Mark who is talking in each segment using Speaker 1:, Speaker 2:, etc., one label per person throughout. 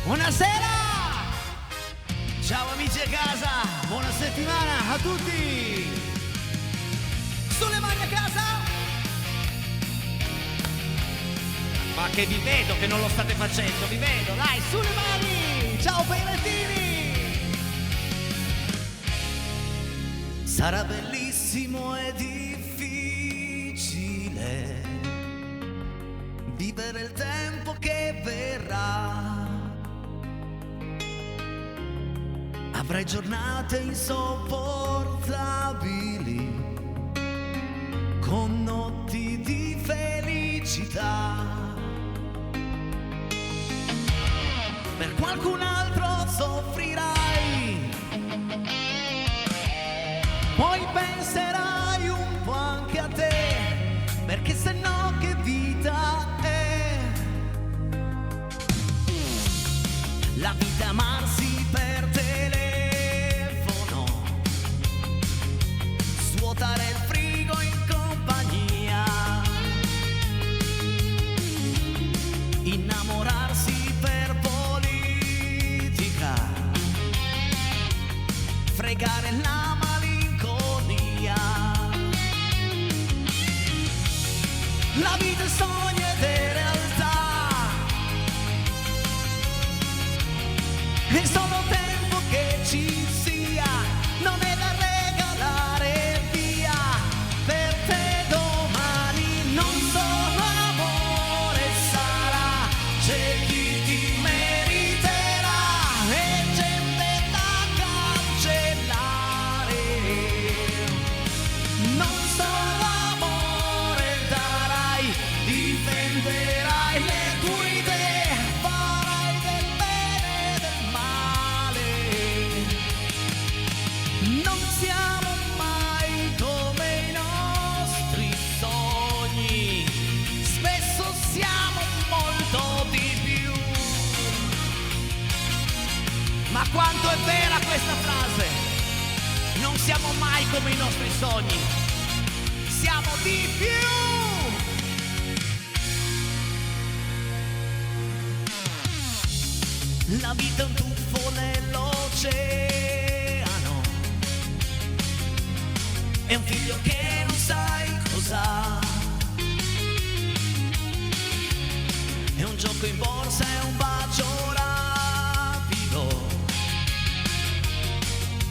Speaker 1: Buonasera! Ciao amici a casa, buona settimana a tutti! Sulle mani a casa! Ma che vi vedo che non lo state facendo, vi vedo, dai, sulle mani! Ciao Peirettini! Sarà bellissimo e difficile vivere il tempo che verrà. Avrai giornate insopportabili con notti di felicità. Per qualcun altro soffrirai, poi penserai un po' anche a te, perché se no che vita è? La vita è amarsi per telefono, svuotare il frigo in compagnia, innamorarsi per politica, fregare la malinconia. La vita è sogno ed è realtà, è solo tempo che ci sia, non è da regalare via. Per te domani non solo amore sarà, c'è chi ti meriterà e gente da cancellare. Non solo amore darai, difenderai le tue idee, farai del bene e del male. Non siamo mai come i nostri sogni, spesso siamo molto di più. Ma quanto è vera questa frase? Non siamo mai come i nostri sogni, siamo di più. La vita è un tuffo nell'oceano, è un figlio che non sai cos'ha, è un gioco in borsa, è un bacio rapido,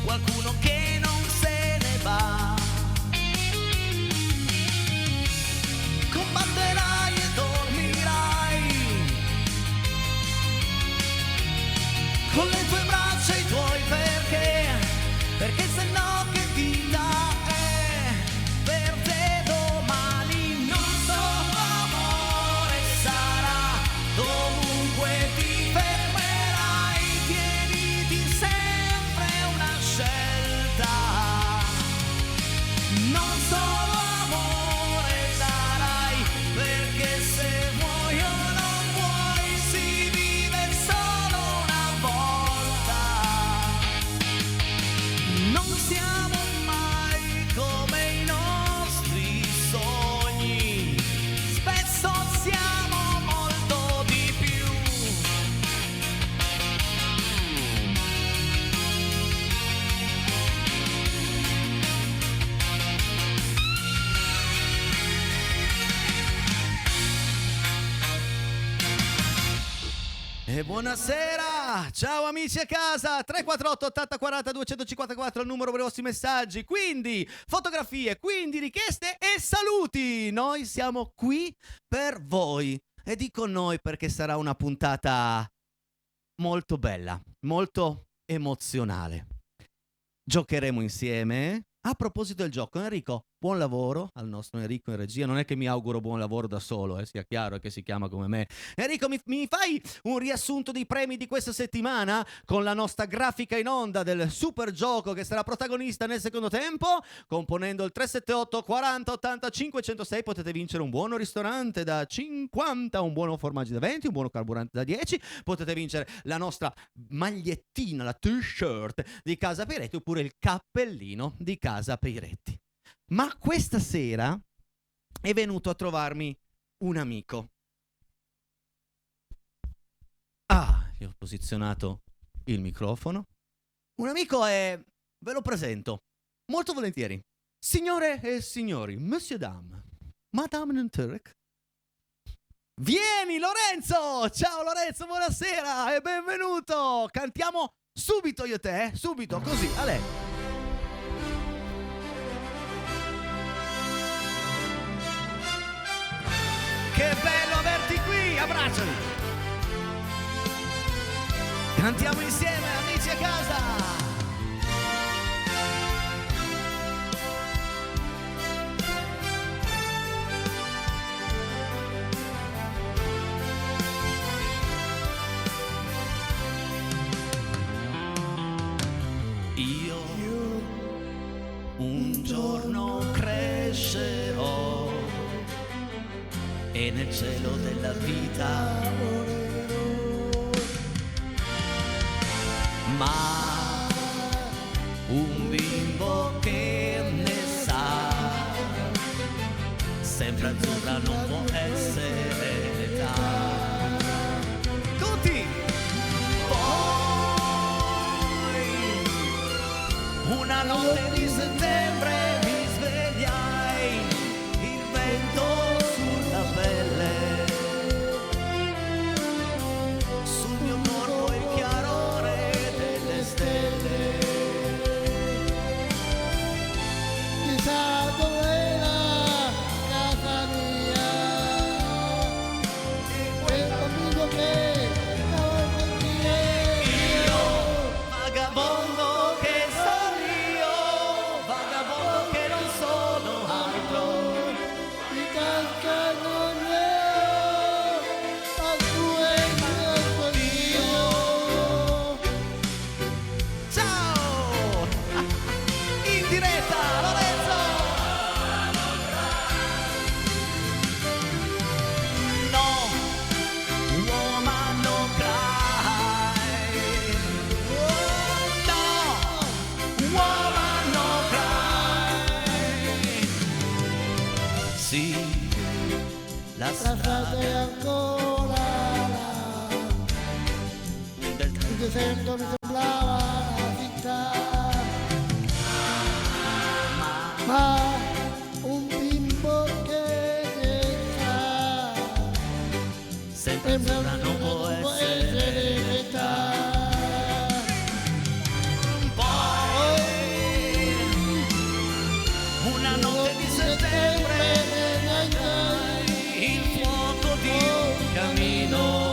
Speaker 1: qualcuno che non se ne va. Combatterai e dormirai con le tue braccia e i tuoi perché se no che vita è? Per te domani non solo amore sarà, dovunque ti fermerai, tieniti sempre una scelta. Non solo amore darai, perché se vuoi o non vuoi si vive solo una volta. Non siamo mai come i nostri sogni, spesso siamo molto di più. E buonasera, ciao amici a casa, 348 80 40 254 il numero per i vostri messaggi, quindi fotografie, quindi richieste e saluti. Noi siamo qui per voi e dico noi perché sarà una puntata molto bella, molto emozionale. Giocheremo insieme. A proposito del gioco, Enrico, buon lavoro al nostro Enrico in regia. Non è che mi auguro buon lavoro da solo, sia chiaro, che si chiama come me. Enrico, mi fai un riassunto dei premi di questa settimana con la nostra grafica in onda del super gioco che sarà protagonista nel secondo tempo? Componendo il 378 40 85 106 potete vincere un buono ristorante da 50, un buono formaggio da 20, un buono carburante da 10. Potete vincere la nostra magliettina, la t-shirt di Casa Peiretti, oppure il cappellino di Casa Peiretti. Ma questa sera è venuto a trovarmi un amico. io ho posizionato il microfono. Un amico è... ve lo presento, molto volentieri. Signore e signori, Monsieur Dame, Madame Nanturek. Vieni Lorenzo! Ciao Lorenzo, buonasera e benvenuto! Cantiamo subito io e te, subito, così, a lei. Che bello averti qui, abbracciali! Cantiamo insieme, amici a casa! Io un giorno crescerò e nel cielo della vita ma un bimbo che ne sa sempre azzurra non può essere l'età. Tutti! Una notte di settembre mi svegliai, il vento sulla pelle, sul mio corpo il chiarore delle stelle.
Speaker 2: Chissà dov'era casa mia, e quel bambino che stava con me.
Speaker 1: Io, vagabondo che sono io, vagabondo che non sono altro.
Speaker 2: Di tasca non ne ho, ma tu e io.
Speaker 1: Ciao! In diretta, Lorenzo! No, woman no cry. No, woman no cry. Sì, la
Speaker 2: La strada è
Speaker 1: strada
Speaker 2: ancora là,
Speaker 1: del
Speaker 2: il deserto mi sembrava la città, ma un bimbo che ne sa
Speaker 1: sempre azzurra non può essere
Speaker 2: l'età.
Speaker 1: poi una notte di settembre il fuoco di un camino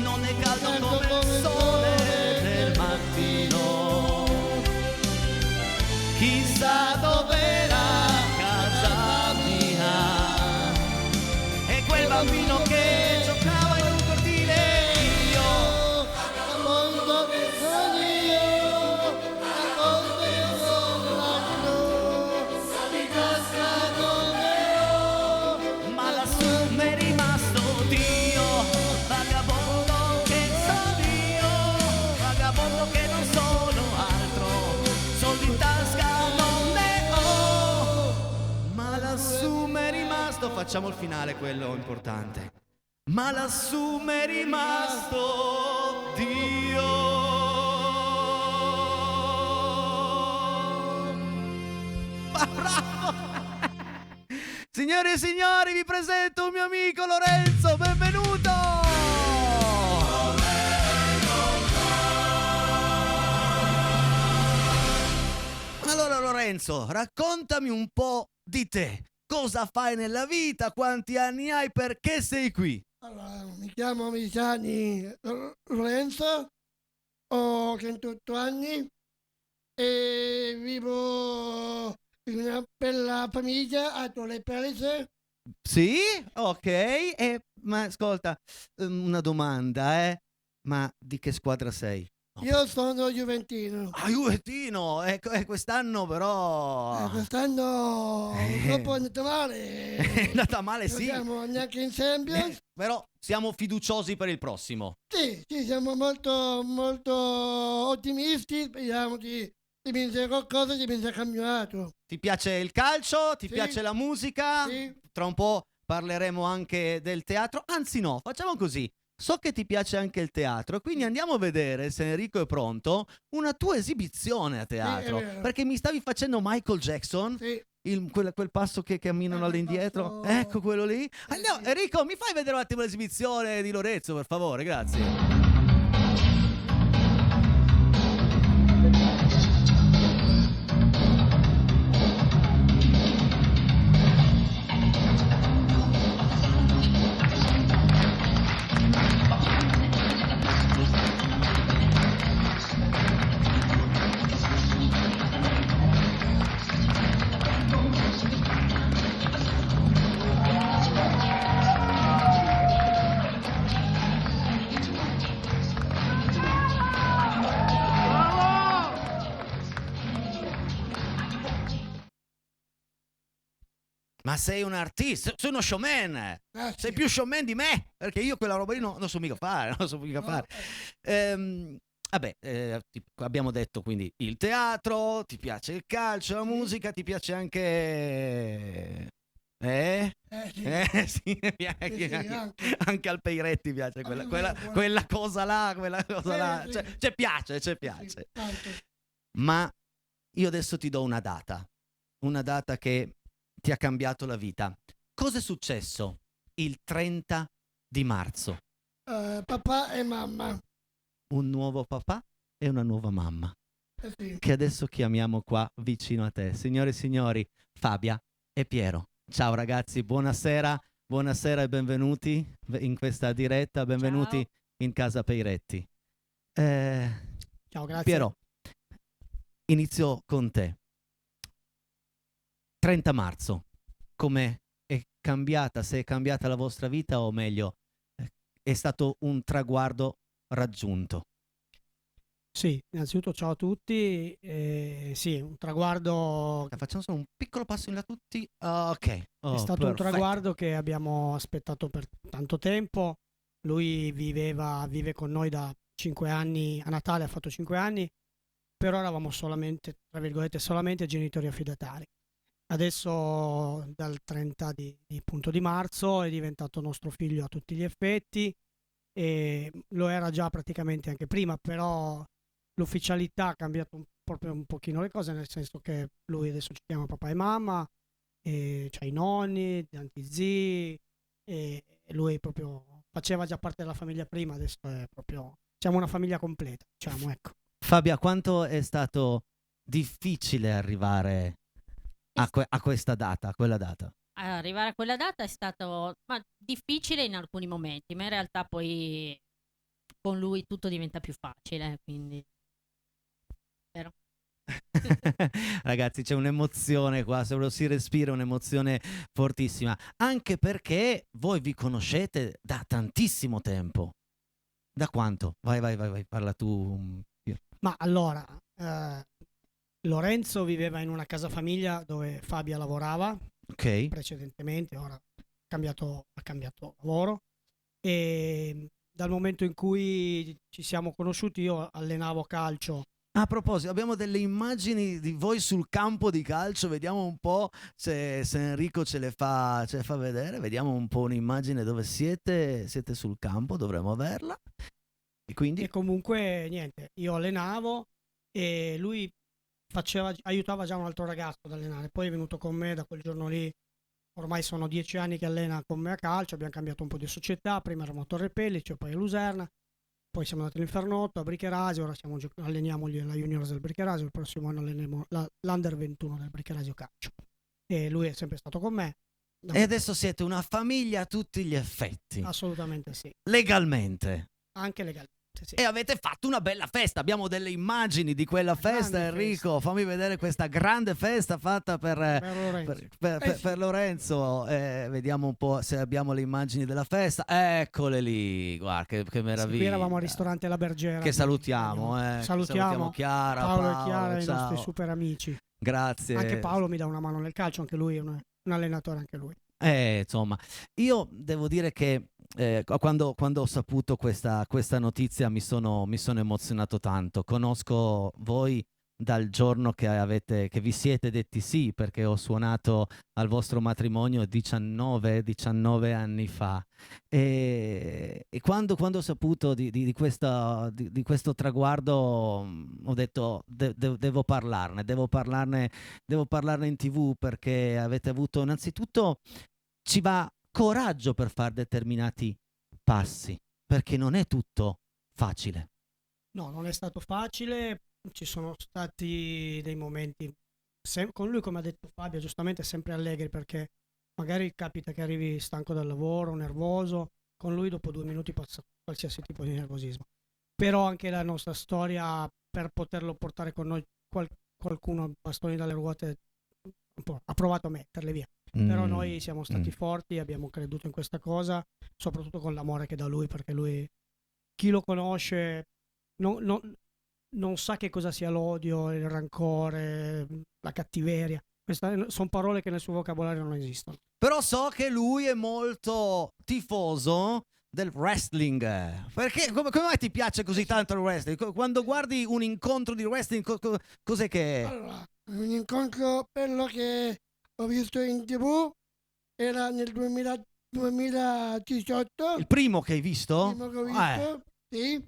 Speaker 1: non è caldo come il sole del mattino. Chissà dov'era casa mia e quel bambino che giocava in un cortile. Io
Speaker 2: Mondo che sono io, la cosa che sono l'anno, di tasca non ne ho,
Speaker 1: ma lassù m'è rimasto Dio, vagabondo che sono io, vagabondo che non sono altro, soldi in tasca non ne ho, ma lassù m'è rimasto, facciamo il finale, quello importante, ma lassù m'è rimasto Dio. Ma bravo! Signore e signori, vi presento un mio amico Lorenzo, benvenuto! Allora Lorenzo, raccontami un po' di te. Cosa fai nella vita? Quanti anni hai? Perché sei qui?
Speaker 2: Allora, mi chiamo Misani Lorenzo, ho 38 anni e vivo in una bella famiglia a Torre Pellice.
Speaker 1: Sì? Ok. Ma ascolta, una domanda, Ma di che squadra sei?
Speaker 2: Io sono juventino.
Speaker 1: Ah, Juventino! Quest'anno però...
Speaker 2: Quest'anno purtroppo è andato male.
Speaker 1: È andata male,
Speaker 2: Non
Speaker 1: sì.
Speaker 2: siamo neanche in Champions.
Speaker 1: Però siamo fiduciosi per il prossimo.
Speaker 2: Sì, siamo molto, molto ottimisti. Speriamo di vincere qualcosa, di vincere il campionato.
Speaker 1: Ti piace il calcio? Ti
Speaker 2: Sì.
Speaker 1: piace la musica?
Speaker 2: Sì.
Speaker 1: Tra un po' parleremo anche del teatro. Anzi no, facciamo così. so che ti piace anche il teatro, quindi andiamo a vedere, se Enrico è pronto, una tua esibizione a teatro.
Speaker 2: Sì, è vero.
Speaker 1: Perché mi stavi facendo Michael Jackson,
Speaker 2: Sì.
Speaker 1: quel passo che camminano
Speaker 2: Quel
Speaker 1: all'indietro.
Speaker 2: passo-
Speaker 1: Ecco quello lì. Andiamo,
Speaker 2: sì.
Speaker 1: Enrico, mi fai vedere un attimo l'esibizione di Lorenzo, per favore, grazie. Ma sei un artista, sei uno showman.
Speaker 2: Sì.
Speaker 1: Sei più showman di me, perché io quella roba lì non so mica fare, non so mica fare. Abbiamo detto quindi il teatro, ti piace il calcio, la musica, ti piace anche...
Speaker 2: Sì.
Speaker 1: Sì,
Speaker 2: Sì,
Speaker 1: anche al Peiretti piace quella cosa là, quella cosa là.
Speaker 2: Sì.
Speaker 1: Cioè, ci piace.
Speaker 2: Sì, tanto.
Speaker 1: Ma io adesso ti do una data che ti ha cambiato la vita. Cosa è successo il 30 di marzo?
Speaker 2: Papà e mamma.
Speaker 1: Un nuovo papà e una nuova mamma,
Speaker 2: Sì.
Speaker 1: che adesso chiamiamo qua vicino a te. Signore e signori, Fabia e Piero. Ciao ragazzi, buonasera e benvenuti in questa diretta, benvenuti
Speaker 3: Ciao.
Speaker 1: in casa Peiretti.
Speaker 3: Ciao, grazie.
Speaker 1: Piero, inizio con te. 30 marzo, come è cambiata, se è cambiata la vostra vita o meglio, è stato un traguardo raggiunto?
Speaker 3: Sì, innanzitutto ciao a tutti. Sì, un traguardo.
Speaker 1: Facciamo solo un piccolo passo in là tutti. Ok.
Speaker 3: È stato un traguardo che abbiamo aspettato per tanto tempo. Lui vive con noi da 5 anni, a Natale ha fatto 5 anni, però eravamo solamente, tra virgolette, solamente genitori affidatari. Adesso dal 30 di marzo è diventato nostro figlio a tutti gli effetti e lo era già praticamente anche prima, però l'ufficialità ha cambiato proprio un pochino le cose, nel senso che lui adesso ci chiama papà e mamma, e c'ha i nonni, tanti zii, e lui proprio faceva già parte della famiglia prima, adesso è proprio, siamo una famiglia completa, diciamo, ecco.
Speaker 1: Fabia, quanto è stato difficile arrivare a questa data, a quella data?
Speaker 4: Arrivare a quella data è stato difficile in alcuni momenti, ma in realtà poi con lui tutto diventa più facile, quindi vero?
Speaker 1: Ragazzi, c'è un'emozione qua, se si respira un'emozione fortissima, anche perché voi vi conoscete da tantissimo tempo. Da quanto? Vai, parla tu.
Speaker 3: Ma allora, Lorenzo viveva in una casa famiglia dove Fabia lavorava precedentemente, ora ha cambiato lavoro, e dal momento in cui ci siamo conosciuti io allenavo calcio.
Speaker 1: A proposito, abbiamo delle immagini di voi sul campo di calcio, vediamo un po' se Enrico ce le fa vedere, vediamo un po' un'immagine dove siete sul campo, dovremmo averla. E
Speaker 3: comunque niente, io allenavo e lui aiutava già un altro ragazzo ad allenare, poi è venuto con me da quel giorno lì. Ormai sono 10 anni che allena con me a calcio, abbiamo cambiato un po' di società, prima eravamo a Torre Pellice, poi a Luserna, poi siamo andati all'Infernotto, a Bricherasio, ora alleniamo la Juniors del Bricherasio, il prossimo anno alleniamo l'Under 21 del Bricherasio Calcio. E lui è sempre stato con me.
Speaker 1: E adesso siete una famiglia a tutti gli effetti.
Speaker 3: Assolutamente sì.
Speaker 1: Legalmente.
Speaker 3: Anche legalmente. Sì.
Speaker 1: E avete fatto una bella festa, abbiamo delle immagini di quella festa, Enrico, fammi vedere questa grande festa fatta per Lorenzo. Vediamo un po' se abbiamo le immagini della festa, eccole lì, guarda che meraviglia.
Speaker 3: Qui eravamo al ristorante La Bergera,
Speaker 1: che salutiamo,
Speaker 3: salutiamo
Speaker 1: Chiara,
Speaker 3: Paolo e Chiara,
Speaker 1: ciao.
Speaker 3: I nostri super amici.
Speaker 1: Grazie.
Speaker 3: Anche Paolo mi dà una mano nel calcio, anche lui è un allenatore, anche lui.
Speaker 1: Insomma, io devo dire che quando ho saputo questa notizia mi sono emozionato tanto. Conosco voi dal giorno che vi siete detti sì, perché ho suonato al vostro matrimonio 19 anni fa. E quando ho saputo di questo traguardo, ho detto devo parlarne in TV, perché avete avuto, innanzitutto ci va coraggio per fare determinati passi, perché non è tutto facile.
Speaker 3: No, non è stato facile, ci sono stati dei momenti, con lui, come ha detto Fabio, giustamente sempre allegri, perché magari capita che arrivi stanco dal lavoro, nervoso, con lui dopo 2 minuti passa qualsiasi tipo di nervosismo. Però anche la nostra storia, per poterlo portare con noi, qualcuno a bastoni dalle ruote ha provato a metterle via. Però noi siamo stati forti, abbiamo creduto in questa cosa, soprattutto con l'amore che dà lui, perché lui, chi lo conosce, non sa che cosa sia l'odio, il rancore, la cattiveria. Queste sono parole che nel suo vocabolario non esistono.
Speaker 1: Però so che lui è molto tifoso del wrestling. Perché come mai ti piace così tanto il wrestling? Quando guardi un incontro di wrestling, cos'è che è?
Speaker 2: Allora, un incontro, quello che ho visto in TV era nel 2018.
Speaker 1: Il primo che hai visto?
Speaker 2: Il primo che ho visto, sì.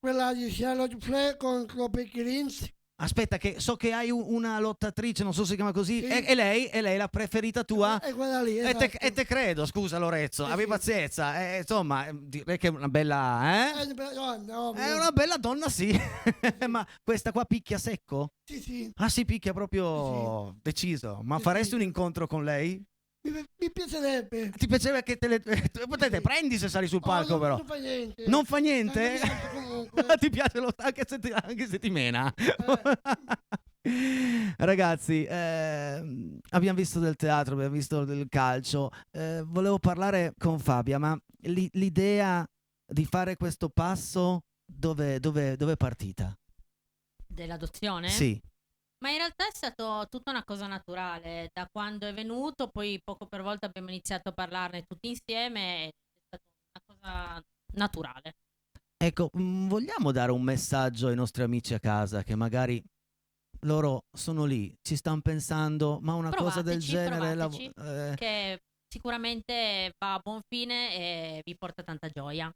Speaker 2: Quella di Charlotte Flair contro Becky Lynch.
Speaker 1: Aspetta, che so che hai una lottatrice, non so se si chiama così.
Speaker 2: Sì.
Speaker 1: È lei la preferita tua?
Speaker 2: È quella lì, esatto.
Speaker 1: E te credo, scusa Lorenzo, abbi pazienza. Insomma, direi che è una bella...
Speaker 2: È una bella donna, ovvio.
Speaker 1: È una bella donna, sì. Ma questa qua picchia secco?
Speaker 2: Sì.
Speaker 1: Ah, si picchia proprio deciso. Ma faresti un incontro con lei?
Speaker 2: Mi piacerebbe.
Speaker 1: Ti piaceva che potete prendi se sali sul palco, però.
Speaker 2: Non fa niente.
Speaker 1: Non fa niente?
Speaker 2: Comunque.
Speaker 1: Ti piace anche se ti mena? Ragazzi, abbiamo visto del teatro, abbiamo visto del calcio. Volevo parlare con Fabia, ma l'idea di fare questo passo dove è partita?
Speaker 4: Dell'adozione?
Speaker 1: Sì.
Speaker 4: Ma in realtà è stato tutta una cosa naturale, da quando è venuto, poi poco per volta abbiamo iniziato a parlarne tutti insieme, è stata una cosa naturale.
Speaker 1: Ecco, vogliamo dare un messaggio ai nostri amici a casa che magari loro sono lì, ci stanno pensando, ma una cosa del genere...
Speaker 4: che sicuramente va a buon fine e vi porta tanta gioia.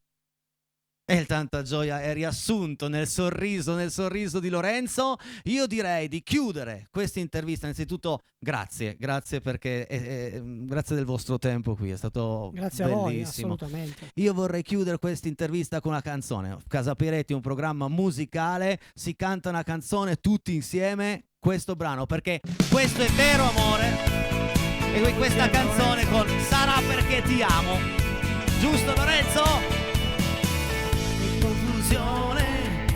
Speaker 1: E tanta gioia è riassunto nel sorriso di Lorenzo. Io direi di chiudere questa intervista. Innanzitutto grazie perché grazie del vostro tempo qui, è stato
Speaker 3: grazie
Speaker 1: bellissimo.
Speaker 3: A voi, assolutamente.
Speaker 1: Io vorrei chiudere questa intervista con una canzone. Casa Piretti è un programma musicale, si canta una canzone tutti insieme, questo brano, perché questo è vero amore. E questa canzone con Sarà perché ti amo. Giusto Lorenzo?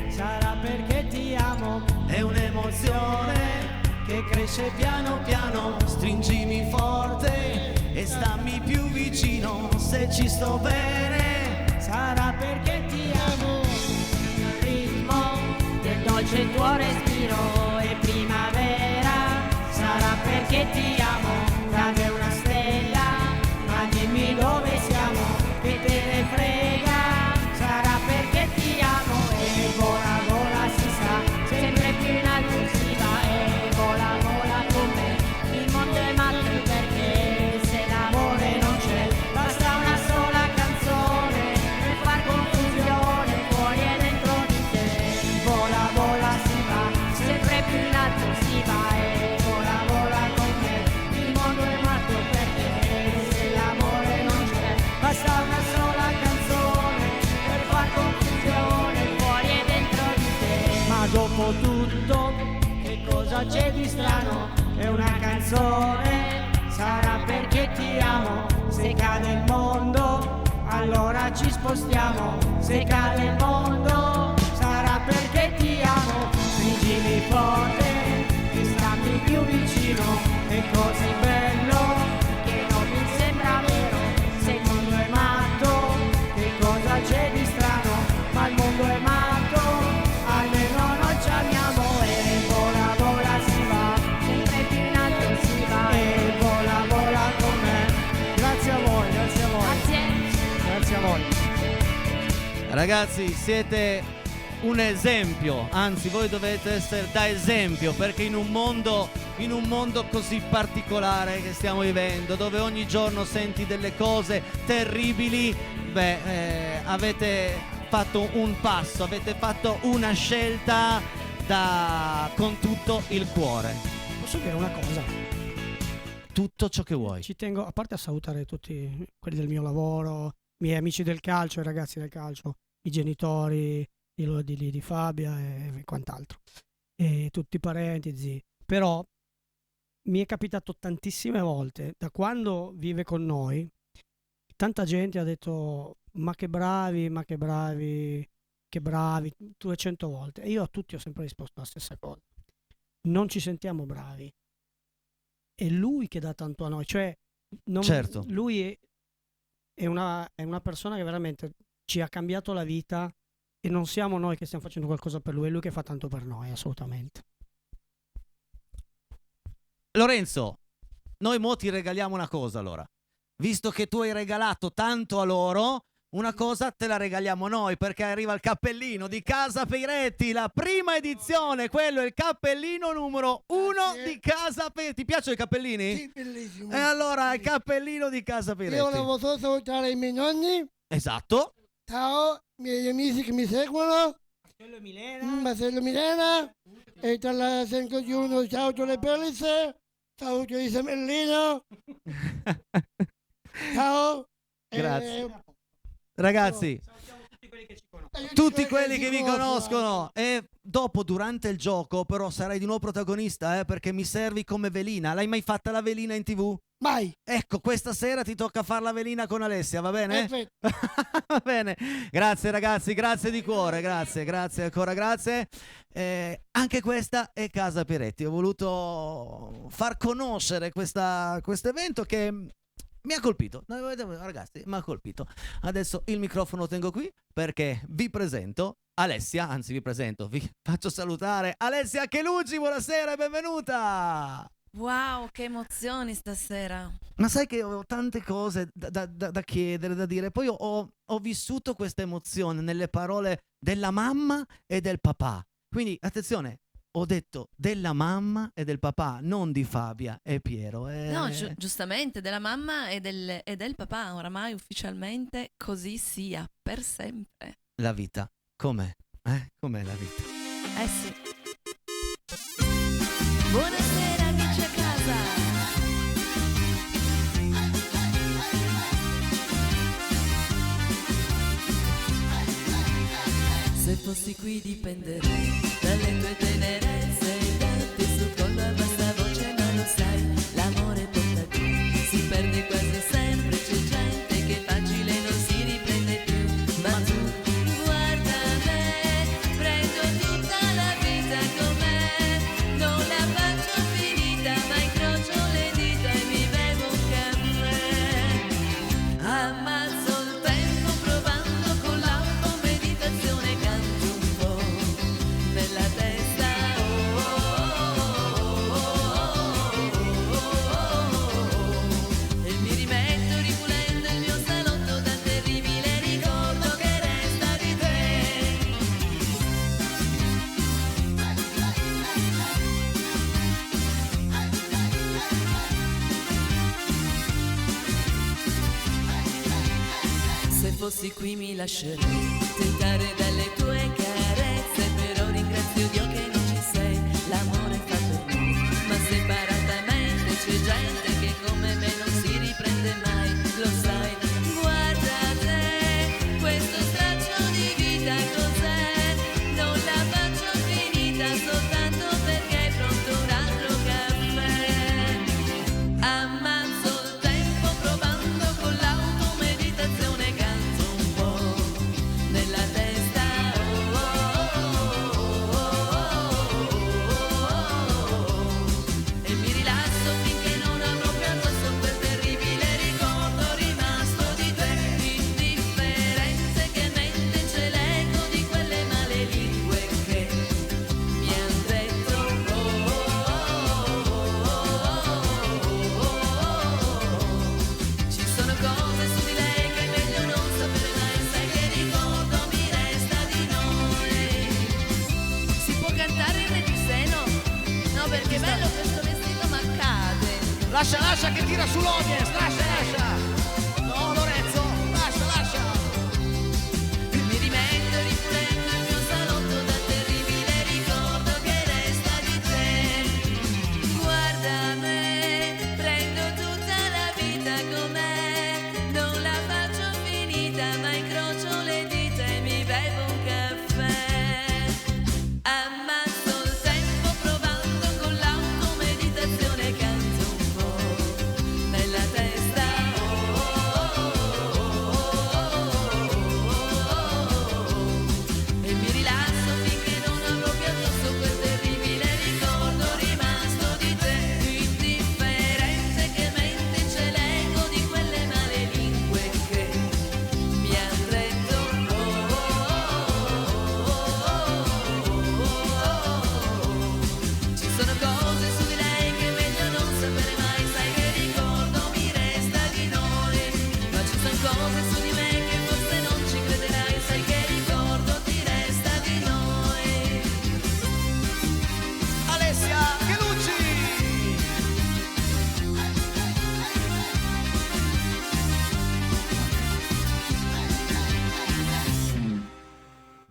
Speaker 3: Sarà perché ti amo,
Speaker 1: è un'emozione
Speaker 3: che cresce piano piano.
Speaker 1: Stringimi forte e stammi più vicino, se ci sto bene.
Speaker 3: Sarà perché ti amo,
Speaker 4: Il ritmo del dolce tuo respiro è primavera. Sarà perché ti amo, cade una stella, ma dimmi dove siamo, che te ne frega. Sarà perché ti amo e vola vola si sa, sempre più in alto si va e vola vola con me. Il mondo è matto perché se l'amore non c'è, basta una sola canzone per far confusione fuori e dentro di te. Vola vola si va, sempre più in alto si va e vola vola con me. Il mondo è matto perché se l'amore non c'è, basta una sola canzone per far confusione fuori e dentro di te.
Speaker 3: ma dopo tutto che cosa c'è di strano? È una canzone, sarà perché ti amo. Se cade il mondo, allora ci spostiamo. Se cade il mondo, sarà perché ti amo. Stringimi forte, che stammi più vicino. È così bello che non mi sembra vero. Se il mondo è matto, che cosa c'è di strano? Ma il mondo è matto, almeno noi ci amiamo. E vola vola si va,
Speaker 4: Sempre più in alto si va
Speaker 3: e vola vola con me. Grazie a voi,
Speaker 4: Grazie.
Speaker 3: grazie a voi.
Speaker 1: Ragazzi, siete un esempio, anzi voi dovete essere da esempio, perché in un mondo così particolare che stiamo vivendo, dove ogni giorno senti delle cose terribili, avete fatto un passo, avete fatto una scelta con tutto il cuore.
Speaker 3: Posso dire una cosa?
Speaker 1: Tutto ciò che vuoi.
Speaker 3: Ci tengo, a parte a salutare tutti quelli del mio lavoro, i miei amici del calcio, i ragazzi del calcio, i genitori di Fabia e quant'altro, e tutti i parenti, zii. Però mi è capitato tantissime volte, da quando vive con noi, tanta gente ha detto ma che bravi, 200 volte. E io a tutti ho sempre risposto la stessa cosa: non ci sentiamo bravi, è lui che dà tanto a noi, cioè
Speaker 1: Certo.
Speaker 3: lui è una persona che veramente ci ha cambiato la vita, e non siamo noi che stiamo facendo qualcosa per lui, è lui che fa tanto per noi, assolutamente.
Speaker 1: Lorenzo, noi mo ti regaliamo una cosa, allora. Visto che tu hai regalato tanto a loro, una cosa te la regaliamo noi, perché arriva il cappellino di Casa Peiretti, la prima edizione, quello è il cappellino numero 1 di Casa Peiretti. Ti piacciono i cappellini?
Speaker 2: Sì, bellissimo.
Speaker 1: E allora il cappellino di Casa Peiretti.
Speaker 2: Io volevo solo salutare i miei nonni.
Speaker 1: Esatto.
Speaker 2: Ciao, i miei amici che mi seguono. Marcello e Milena. E dalla 101 saluto le Pellice. Saluto Isabellino. Ciao.
Speaker 1: Grazie. Ragazzi, tutti quelli che vi conoscono. E dopo, durante il gioco, però sarai di nuovo protagonista, perché mi servi come velina. L'hai mai fatta la velina in TV?
Speaker 2: Mai.
Speaker 1: Ecco, questa sera ti tocca fare la velina con Alessia, va bene?
Speaker 2: Perfetto.
Speaker 1: Va bene. Grazie ragazzi, grazie di cuore, grazie ancora, grazie. Anche questa è Casa Peiretti. Ho voluto far conoscere questo evento che mi ha colpito, ragazzi, mi ha colpito. Adesso il microfono lo tengo qui perché vi presento Alessia, anzi vi faccio salutare Alessia Chelucci, buonasera e benvenuta!
Speaker 5: Wow, che emozioni stasera!
Speaker 1: Ma sai che ho tante cose da chiedere, da dire, poi ho vissuto questa emozione nelle parole della mamma e del papà, quindi attenzione, ho detto della mamma e del papà, non di Fabia e Piero.
Speaker 5: No, giustamente, della mamma e del papà, oramai ufficialmente così sia, per sempre.
Speaker 1: La vita, com'è? Com'è la vita?
Speaker 5: Eh sì. Buonasera amici a casa! Se fossi qui dipenderei dalle tue tenerezze, dati sul collo a bassa voce, ma lo sai, l'amore porta giù, si perde quasi sempre, c'è gente che facile non si riprende più, ma tu guarda me, prendo tutta la vita com'è, non la faccio finita, ma incrocio le dita e mi bevo un caffè, ammazzo il tempo provando con l'automeditazione, canto un po' nella testa, e mi rimetto ripulendo il mio salotto dal terribile ricordo che resta di te. Se fossi qui mi lascerei tentare dalle tue carezze, però ringrazio Dio che non ci sei, l'amore fa per noi, ma separatamente c'è gente che come me non si riprende mai, lo sai, guarda te, questo straccio di vita cos'è, non la faccio finita soltanto perché è pronto un altro caffè, ammazzo il tempo provando con l'automeditazione, canto un po' nella testa,
Speaker 1: Lascia che tira sull'audience, lascia. No, Lorenzo, lascia.
Speaker 5: Mi rimetto ripulendo il mio salotto dal terribile ricordo che resta di te. Guarda me, prendo tutta la vita com'è, non la faccio finita, ma incrocio le dita e mi bevo un caffè. Ammazzo il tempo provando con l'automeditazione, canto un po' nella testa. E mi rilasso finché non avrò più addosso quel terribile ricordo rimasto di te. Indifferente che mente c'è l'eco di quelle malelingue che mi han detto ci sono cose su di lei che è meglio non sapere mai, sai che ricordo mi resta di noi. Ma ci sono cose su di me che forse non ci crederai, sai che ricordo ti resta di noi.
Speaker 1: Alessia Chelucci.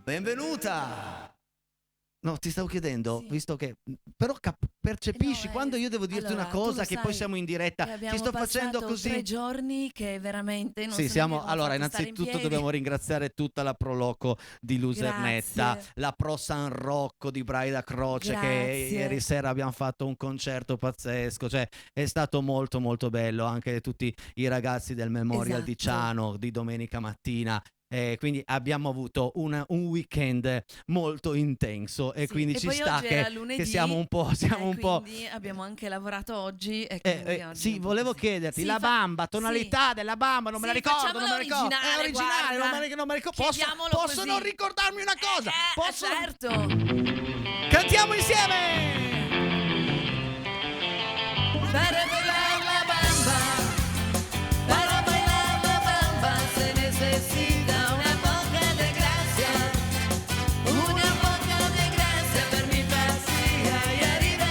Speaker 1: Benvenuta. No, ti stavo chiedendo,
Speaker 5: Sì.
Speaker 1: visto che però percepisci
Speaker 5: No,
Speaker 1: quando io devo dirti
Speaker 5: allora,
Speaker 1: una cosa
Speaker 5: tu
Speaker 1: che
Speaker 5: sai
Speaker 1: poi siamo in diretta,
Speaker 5: che
Speaker 1: ti
Speaker 5: abbiamo
Speaker 1: sto facendo
Speaker 5: passato
Speaker 1: così.
Speaker 5: 3 giorni che veramente non
Speaker 1: Sì,
Speaker 5: so
Speaker 1: siamo.
Speaker 5: neanche come
Speaker 1: Allora,
Speaker 5: ho fatto a stare in
Speaker 1: innanzitutto
Speaker 5: piedi.
Speaker 1: dobbiamo ringraziare tutta la Proloco di Lusernetta,
Speaker 5: Grazie.
Speaker 1: la Pro San Rocco di Braida Croce, che
Speaker 5: Grazie.
Speaker 1: ieri sera abbiamo fatto un concerto pazzesco, cioè è stato molto molto bello, anche tutti i ragazzi del Memorial di
Speaker 5: Esatto.
Speaker 1: Ciano di domenica mattina. Quindi abbiamo avuto un weekend molto intenso e
Speaker 5: Sì,
Speaker 1: quindi
Speaker 5: e
Speaker 1: ci
Speaker 5: poi
Speaker 1: sta
Speaker 5: oggi era
Speaker 1: che
Speaker 5: lunedì,
Speaker 1: siamo un po'.
Speaker 5: quindi abbiamo anche lavorato oggi e quindi oggi
Speaker 1: Sì,
Speaker 5: un po'
Speaker 1: volevo
Speaker 5: così.
Speaker 1: chiederti
Speaker 5: Sì,
Speaker 1: la bamba, tonalità della bamba, non me la
Speaker 5: Sì,
Speaker 1: ricordo,
Speaker 5: facciamola
Speaker 1: non me la ricordo. È
Speaker 5: originale,
Speaker 1: originale,
Speaker 5: guarda.
Speaker 1: non me la ricordo.
Speaker 5: Chiediamolo
Speaker 1: Posso
Speaker 5: così.
Speaker 1: non ricordarmi una cosa? Posso?
Speaker 5: Certo.
Speaker 1: Cantiamo insieme!
Speaker 5: Para bailar la bamba, para bailar la bamba se necesita una poca de gracia per mi pasar y arriba,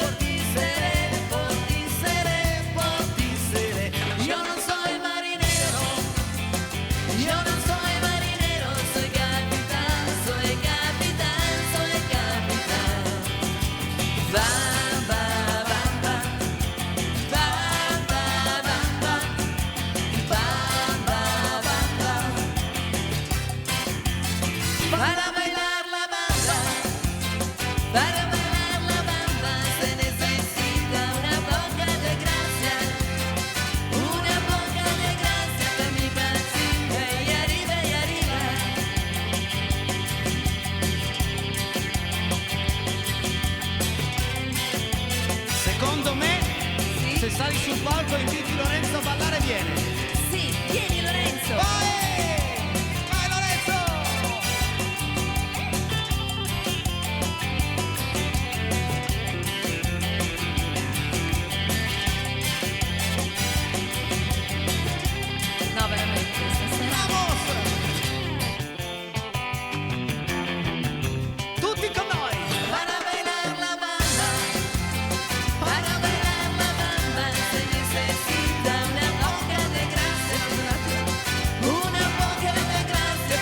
Speaker 5: por ti seré. Yo no soy marinero, soy capitán. Bamba, bamba, bamba, bamba, bamba, bamba. Para bailar la bamba, se necesita una poca de gracia per mi pasar y arriba.
Speaker 1: Secondo me,
Speaker 5: Sì.
Speaker 1: se sali sul palco e inviti Lorenzo a ballare, viene.
Speaker 5: Sì, vieni Lorenzo.
Speaker 1: Vai! Vai Lorenzo!
Speaker 5: No, veramente, stasera.
Speaker 1: Vamos! Tutti con noi!
Speaker 5: Para bailar la bamba, se necesita una poca de gracia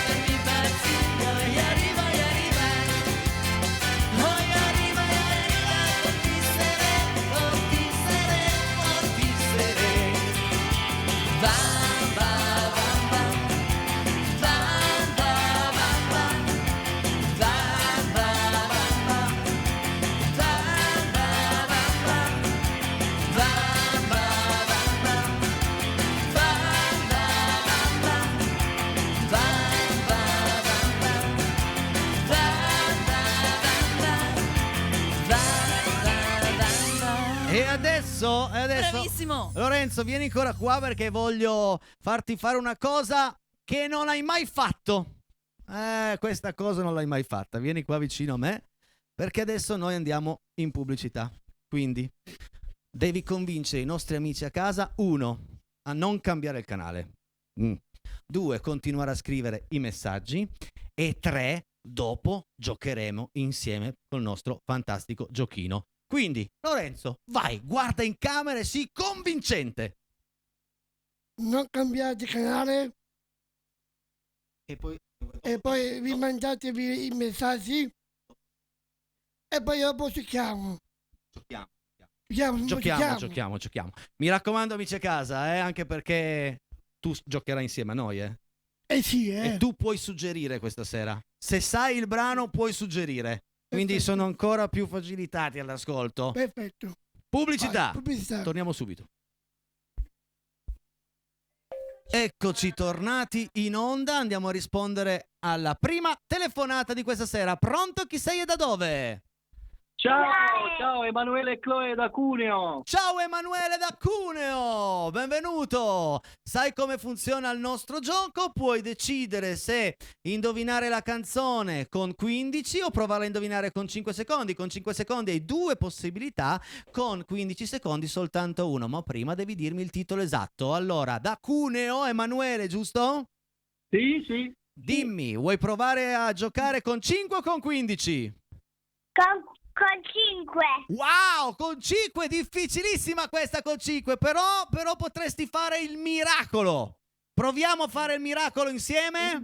Speaker 5: per mi pasar y arriba, por ti seré. Bamba, bamba, bamba, bamba, bamba,
Speaker 1: E adesso,
Speaker 5: Bravissimo.
Speaker 1: Lorenzo, vieni ancora qua perché voglio farti fare una cosa che non hai mai fatto. Questa cosa non l'hai mai fatta. Vieni qua vicino a me perché adesso noi andiamo in pubblicità. Quindi devi convincere i nostri amici a casa, 1, a non cambiare il canale. 2, continuare a scrivere i messaggi. E 3, dopo giocheremo insieme col nostro fantastico giochino. Quindi, Lorenzo, vai, guarda in camera e sii convincente.
Speaker 2: Non cambiate canale
Speaker 1: E
Speaker 2: poi vi mandatevi i messaggi e poi dopo giochiamo.
Speaker 1: Giochiamo. Mi raccomando, amici a casa, anche perché tu giocherai insieme a noi,
Speaker 2: Sì,
Speaker 1: E tu puoi suggerire questa sera. Se sai il brano, puoi suggerire. Quindi sono ancora più facilitati all'ascolto.
Speaker 2: Perfetto.
Speaker 1: Pubblicità.
Speaker 2: Vai, pubblicità.
Speaker 1: Torniamo subito. Eccoci tornati in onda. Andiamo a rispondere alla prima telefonata di questa sera. Pronto? Chi sei e da dove?
Speaker 6: Ciao, Emanuele e Chloe da Cuneo.
Speaker 1: Ciao Emanuele da Cuneo, benvenuto. Sai come funziona il nostro gioco? Puoi decidere se indovinare la canzone con 15 o provarla a indovinare con 5 secondi. Con 5 secondi hai 2 possibilità, con 15 secondi soltanto uno. Ma prima devi dirmi il titolo esatto. Allora, da Cuneo, Emanuele, giusto?
Speaker 6: Sì.
Speaker 1: Dimmi, vuoi provare a giocare con 5 o con 15?
Speaker 7: Con 5.
Speaker 1: Wow, con 5, difficilissima questa con 5, però potresti fare il miracolo. Proviamo a fare il miracolo insieme?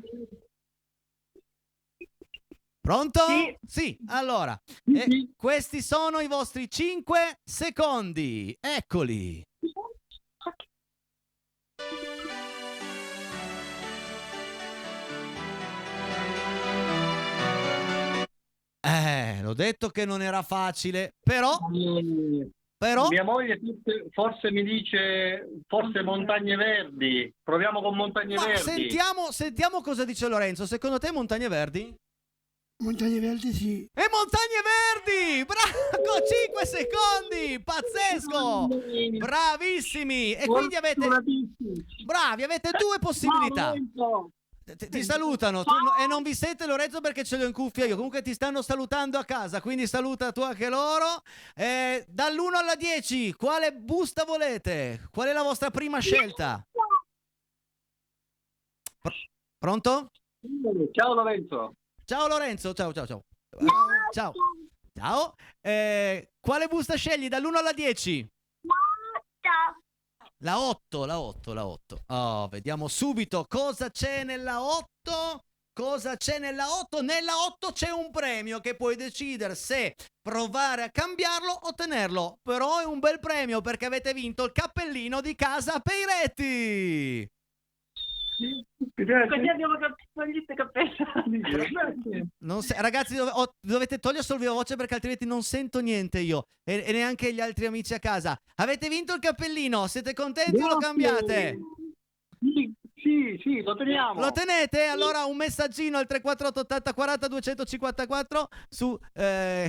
Speaker 1: Pronto? Sì, allora,
Speaker 6: Sì.
Speaker 1: questi sono i vostri 5 secondi, eccoli. L'ho detto che non era facile, però
Speaker 6: Mia moglie forse mi dice Montagne Verdi. Proviamo con Montagne
Speaker 1: ma
Speaker 6: Verdi.
Speaker 1: sentiamo cosa dice Lorenzo. Secondo te Montagne Verdi?
Speaker 2: Montagne Verdi sì.
Speaker 1: E Montagne Verdi! Bravo! 5 secondi! Pazzesco! Bravissimi! E quindi avete 2 possibilità. Ti salutano e non vi sente Lorenzo perché ce l'ho in cuffia io. Comunque ti stanno salutando a casa, quindi saluta tu anche loro. Dall'1 alla 10, quale busta volete? Qual è la vostra prima scelta? Pronto?
Speaker 6: Ciao Lorenzo.
Speaker 1: Ciao Lorenzo, ciao. Ciao. Quale busta scegli dall'1 alla 10? La 8. Oh, vediamo subito cosa c'è nella 8. Nella 8 c'è un premio che puoi decidere se provare a cambiarlo o tenerlo. Però è un bel premio perché avete vinto il cappellino di casa Peiretti.
Speaker 6: Così abbiamo togliete i cappelli.
Speaker 1: Ragazzi, dovete togliere solo il viva voce perché altrimenti non sento niente io e neanche gli altri amici a casa. Avete vinto il cappellino, siete contenti o lo cambiate?
Speaker 6: Sì, lo teniamo.
Speaker 1: Lo tenete? Allora un messaggino al 348 80 40 254 su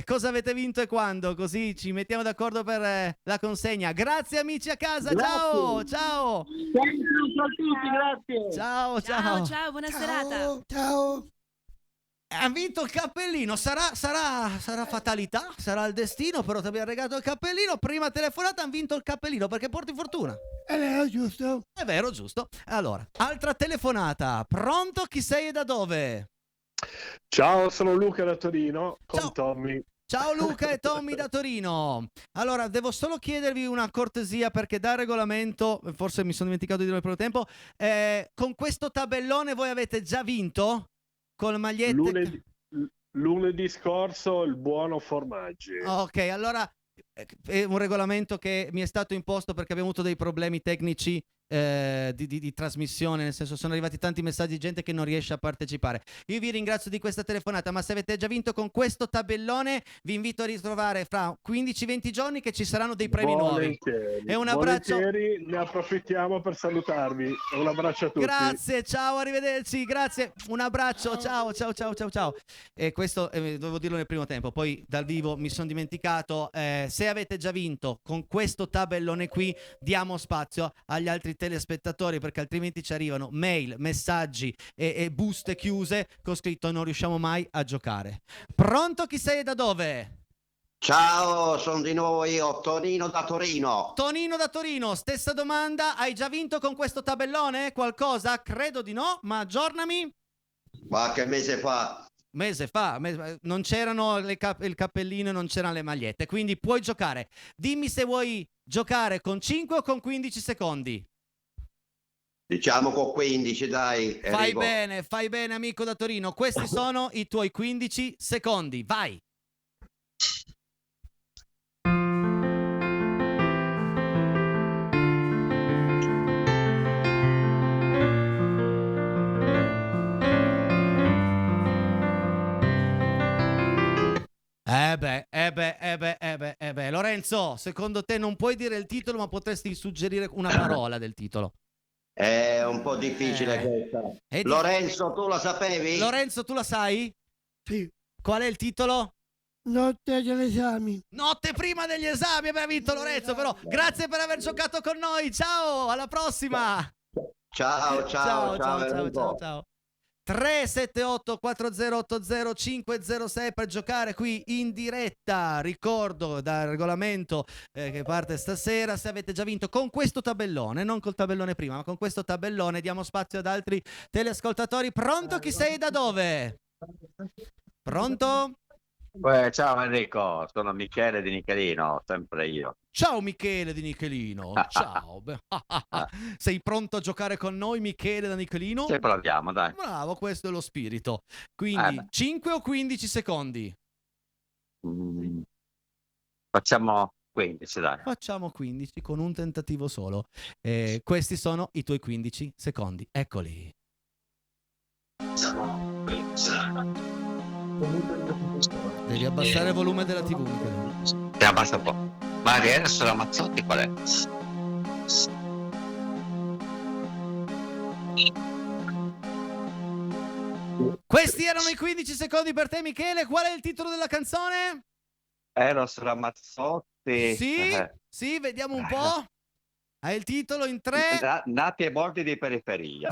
Speaker 1: cosa avete vinto e quando, così ci mettiamo d'accordo per la consegna. Grazie amici a casa, ciao.
Speaker 6: Ciao a tutti, grazie.
Speaker 1: Ciao.
Speaker 5: Buona serata.
Speaker 2: Ciao.
Speaker 1: Ha vinto il cappellino, sarà fatalità, sarà il destino, però ti abbiamo regalato il cappellino. Prima telefonata hanno vinto il cappellino perché porti fortuna.
Speaker 2: È vero, giusto?
Speaker 1: È vero, giusto. Allora, altra telefonata. Pronto? Chi sei e da dove?
Speaker 8: Ciao, sono Luca da Torino con
Speaker 1: Ciao.
Speaker 8: Tommy.
Speaker 1: Ciao Luca e Tommy da Torino. Allora, devo solo chiedervi una cortesia perché dal regolamento, forse mi sono dimenticato di dire per tempo, con questo tabellone voi avete già vinto? Con le magliette?
Speaker 8: Lunedì scorso il buono formaggi.
Speaker 1: Ok, allora è un regolamento che mi è stato imposto perché abbiamo avuto dei problemi tecnici di trasmissione, nel senso sono arrivati tanti messaggi di gente che non riesce a partecipare. Io vi ringrazio di questa telefonata, ma se avete già vinto con questo tabellone vi invito a ritrovare fra 15-20 giorni che ci saranno dei premi nuovi. E un abbraccio.
Speaker 8: Ne approfittiamo per salutarvi. Un abbraccio a tutti.
Speaker 1: Grazie, ciao, arrivederci, grazie, un abbraccio, ciao. E questo dovevo dirlo nel primo tempo, poi dal vivo mi sono dimenticato. Se avete già vinto con questo tabellone qui, diamo spazio agli altri telespettatori perché altrimenti ci arrivano mail, messaggi e buste chiuse con scritto non riusciamo mai a giocare. Pronto? Chi sei e da dove?
Speaker 9: Ciao, sono di nuovo io, Tonino da Torino.
Speaker 1: Tonino da Torino, stessa domanda, hai già vinto con questo tabellone? Qualcosa? Credo di no, ma aggiornami.
Speaker 9: Qualche mese fa
Speaker 1: mese fa, non c'erano il cappellino e non c'erano le magliette, quindi puoi giocare. Dimmi se vuoi giocare con 5 o con 15 secondi.
Speaker 9: Diciamo con 15, dai.
Speaker 1: Fai bene, amico da Torino. Questi sono i tuoi 15 secondi. Vai. Lorenzo, secondo te non puoi dire il titolo, ma potresti suggerire una parola del titolo?
Speaker 9: È un po' difficile questa. Lorenzo, tu la sapevi?
Speaker 1: Lorenzo, tu la sai?
Speaker 2: Sì.
Speaker 1: Qual è il titolo?
Speaker 2: Notte degli esami.
Speaker 1: Notte prima degli esami, abbiamo vinto Lorenzo, però grazie per aver giocato con noi, ciao, alla prossima! Ciao. 378 4080 506 per giocare qui in diretta. Ricordo dal regolamento che parte stasera, se avete già vinto con questo tabellone, non col tabellone prima, ma con questo tabellone, diamo spazio ad altri teleascoltatori. Pronto? Chi sei e da dove? Pronto?
Speaker 10: Ciao Enrico, sono Michele di Nichelino, sempre io.
Speaker 1: Ciao Michele di Nichelino, ciao. Sei pronto a giocare con noi, Michele da Nichelino?
Speaker 10: Sì, proviamo, dai.
Speaker 1: Bravo, questo è lo spirito. Quindi 5 o 15 secondi?
Speaker 10: Facciamo 15, dai.
Speaker 1: Facciamo 15 con un tentativo solo. Questi sono i tuoi 15 secondi. Eccoli. Devi abbassare il volume della TV, Michele.
Speaker 10: Ti abbassa un po'. Maria, adesso la Mazzotti qual è?
Speaker 1: Questi erano i 15 secondi per te, Michele. Qual è il titolo della canzone?
Speaker 10: Eros Ramazzotti.
Speaker 1: Sì, vediamo un po'. Hai il titolo in 3.
Speaker 10: Nati e morti di periferia.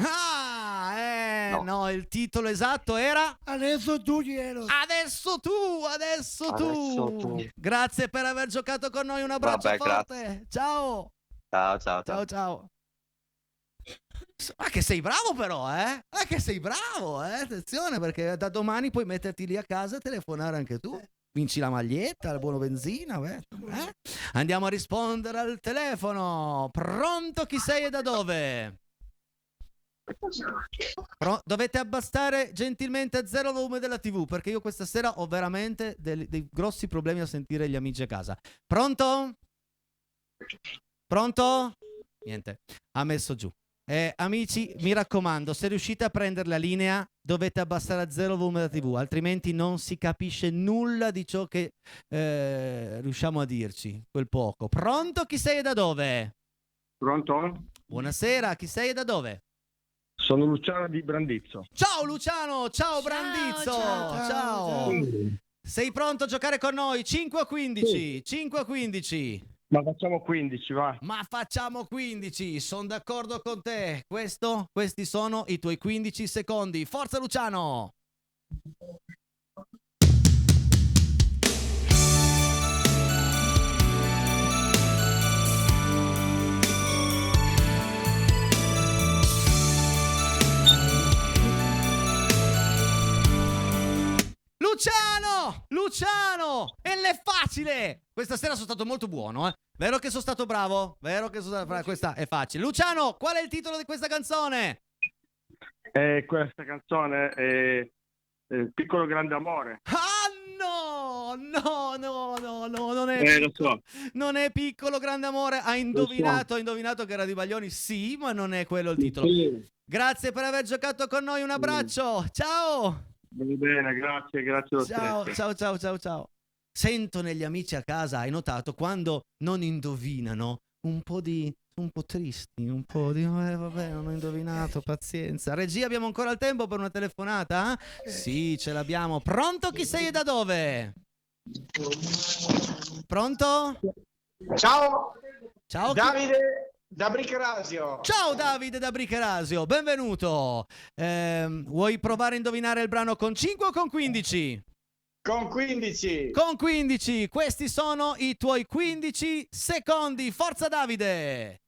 Speaker 1: No, il titolo esatto era
Speaker 2: Adesso tu, Eros.
Speaker 1: Adesso tu. Grazie per aver giocato con noi, un abbraccio forte. Ciao. Ciao. Ma che sei bravo però, che sei bravo, attenzione, perché da domani puoi metterti lì a casa e telefonare anche tu. Vinci la maglietta, il buono benzina, Andiamo a rispondere al telefono. Pronto? Chi sei e da dove? Dovete abbassare gentilmente a zero il volume della TV, perché io questa sera ho veramente dei grossi problemi a sentire gli amici a casa. Pronto? Niente, ha messo giù. Amici, mi raccomando, se riuscite a prendere la linea dovete abbassare a zero il volume della TV, altrimenti non si capisce nulla di ciò che riusciamo a dirci, quel poco. Pronto? Chi sei e da dove?
Speaker 8: Pronto?
Speaker 1: Buonasera, chi sei e da dove?
Speaker 8: Sono Luciano di Brandizzo.
Speaker 1: Ciao Luciano, ciao Brandizzo, ciao. Sei pronto a giocare con noi? 5 o 15? Sì. 5 o 15?
Speaker 8: Ma facciamo 15, va.
Speaker 1: Ma facciamo 15, sono d'accordo con te. Questi sono i tuoi 15 secondi. Forza Luciano! Luciano! E l'è facile! Questa sera sono stato molto buono, Vero che sono stato bravo? Questa è facile. Luciano, qual è il titolo di questa canzone?
Speaker 8: Questa canzone è Piccolo Grande Amore.
Speaker 1: No, non è
Speaker 8: lo so.
Speaker 1: Non è Piccolo Grande Amore. Ha indovinato che era di Baglioni, sì, ma non è quello il titolo. Sì. Grazie per aver giocato con noi, un abbraccio. Ciao.
Speaker 8: Bene, grazie.
Speaker 1: Ciao. Sento negli amici a casa, hai notato, quando non indovinano, un po' tristi, un po' di vabbè, non ho indovinato, pazienza. Regia, abbiamo ancora il tempo per una telefonata? Sì, ce l'abbiamo. Pronto? Chi sei e da dove? Pronto?
Speaker 11: Ciao.
Speaker 1: Davide
Speaker 11: da Bricherasio.
Speaker 1: Ciao Davide da Bricherasio, benvenuto. Vuoi provare a indovinare il brano con 5 o con 15?
Speaker 11: Con 15.
Speaker 1: Con 15, questi sono i tuoi 15 secondi. Forza Davide!